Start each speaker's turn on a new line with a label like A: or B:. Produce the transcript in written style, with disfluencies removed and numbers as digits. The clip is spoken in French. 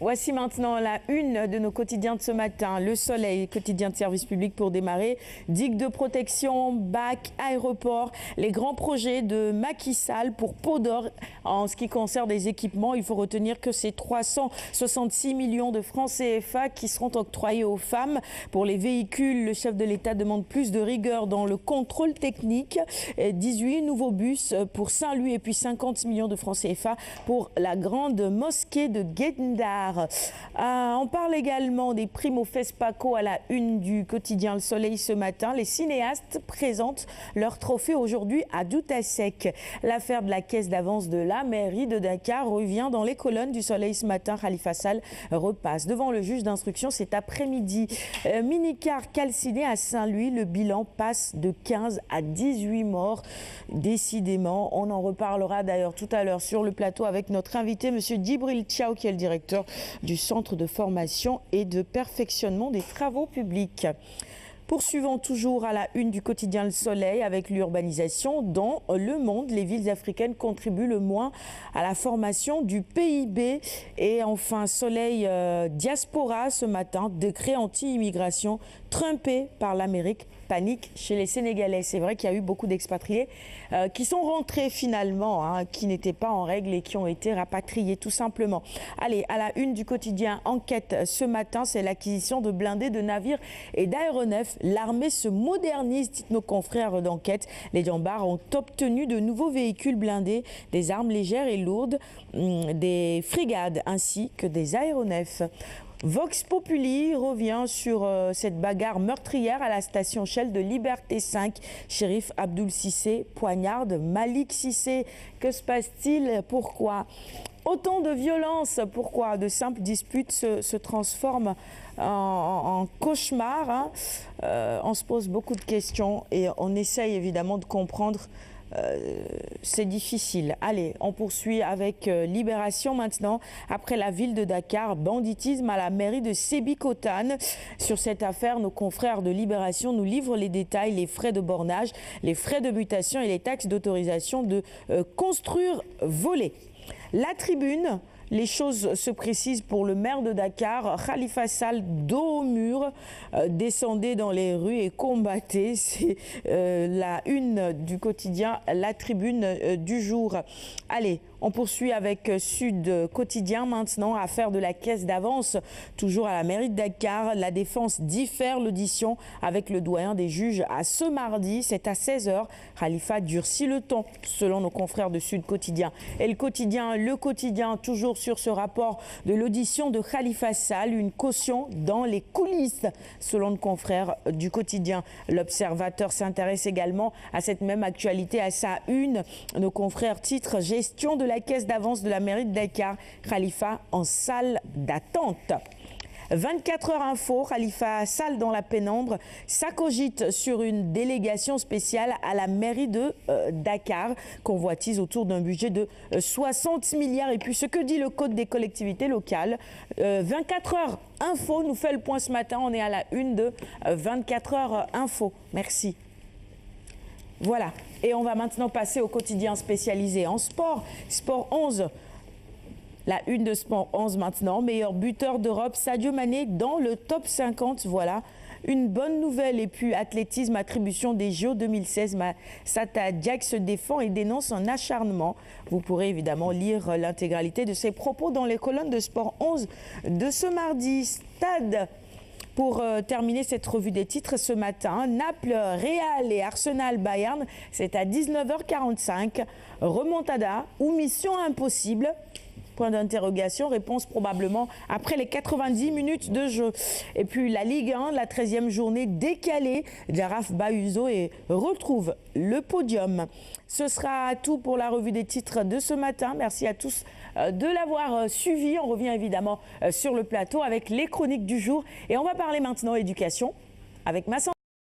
A: Voici maintenant la une de nos quotidiens de ce matin. Le Soleil, quotidien de service public pour démarrer. Digue de protection, bac, aéroport. Les grands projets de Macky Sall pour Peau d'Or. En ce qui concerne des équipements, il faut retenir que c'est 366 millions de francs CFA qui seront octroyés aux femmes. Pour les véhicules, le chef de l'État demande plus de rigueur dans le contrôle technique. 18 nouveaux bus pour Saint-Louis et puis 50 millions de francs CFA pour la grande mosquée de Guet-Ndar. On parle également des primes FESPACO à la une du quotidien Le Soleil ce matin. Les cinéastes présentent leur trophée aujourd'hui à Doutasek. L'affaire de la caisse d'avance de la mairie de Dakar revient dans les colonnes du Soleil ce matin. Khalifa Sall repasse devant le juge d'instruction cet après-midi. Minicar calciné à Saint-Louis, le bilan passe de 15 à 18 morts. Décidément, on en reparlera d'ailleurs tout à l'heure sur le plateau avec notre invité, M. Djibril Thiaw, qui est le directeur du Centre de formation et de perfectionnement des travaux publics. Poursuivons toujours à la une du quotidien Le Soleil avec l'urbanisation. Dans le monde, les villes africaines contribuent le moins à la formation du PIB. Et enfin, Soleil diaspora ce matin, décret anti-immigration trumpé par l'Amérique. Panique chez les Sénégalais. C'est vrai qu'il y a eu beaucoup d'expatriés qui sont rentrés finalement, qui n'étaient pas en règle et qui ont été rapatriés tout simplement. Allez, à la une du quotidien Enquête ce matin, c'est l'acquisition de blindés, de navires et d'aéronefs. L'armée se modernise, disent nos confrères d'Enquête. Les Djambars ont obtenu de nouveaux véhicules blindés, des armes légères et lourdes, des frégades ainsi que des aéronefs. Vox Populi revient sur cette bagarre meurtrière à la station Shell de Liberté 5. Shérif Abdoul Cissé poignarde Malik Cissé. Que se passe-t-il? Pourquoi autant de violence? Pourquoi de simples disputes se transforment en cauchemar? On se pose beaucoup de questions et on essaye évidemment de comprendre. C'est difficile. Allez, on poursuit avec Libération maintenant. Après la ville de Dakar, banditisme à la mairie de Sébikotane. Sur cette affaire, nos confrères de Libération nous livrent les détails, les frais de bornage, les frais de mutation et les taxes d'autorisation de construire volées. La Tribune. Les choses se précisent pour le maire de Dakar. Khalifa Sall, dos au mur, descendait dans les rues et combattait. C'est la une du quotidien La Tribune du jour. Allez, on poursuit avec Sud Quotidien maintenant. Affaire de la caisse d'avance, toujours à la mairie de Dakar. La défense diffère l'audition avec le doyen des juges à ce mardi. C'est à 16 h. Khalifa durcit le ton, selon nos confrères de Sud Quotidien. Et le quotidien, toujours sur ce rapport de l'audition de Khalifa Sall, une caution dans les coulisses, selon nos confrères du quotidien. L'Observateur s'intéresse également à cette même actualité à sa une. Nos confrères titrent gestion de la caisse d'avance de la mairie de Dakar. Khalifa en salle d'attente. 24 heures info, Khalifa Sall dans la pénombre, ça cogite sur une délégation spéciale à la mairie de Dakar, convoitise autour d'un budget de 60 milliards. Et puis ce que dit le Code des collectivités locales, 24 heures info nous fait le point ce matin, on est à la une de 24 heures info. Merci. Voilà, et on va maintenant passer au quotidien spécialisé en sport. Sport 11. La une de Sport 11 maintenant, meilleur buteur d'Europe, Sadio Mané dans le top 50, voilà. Une bonne nouvelle. Et puis athlétisme, attribution des JO 2016. Sata Diak se défend et dénonce un acharnement. Vous pourrez évidemment lire l'intégralité de ses propos dans les colonnes de Sport 11 de ce mardi. Stade. Pour terminer cette revue des titres ce matin, Naples, Real et Arsenal Bayern, c'est à 19 h 45. Remontada ou mission impossible? Point d'interrogation, réponse probablement après les 90 minutes de jeu. Et puis la Ligue 1, la 13e journée décalée, Jaraf Bayuzo et retrouve le podium. Ce sera tout pour la revue des titres de ce matin. Merci à tous de l'avoir suivi. On revient évidemment sur le plateau avec les chroniques du jour. Et on va parler maintenant éducation avec Massan.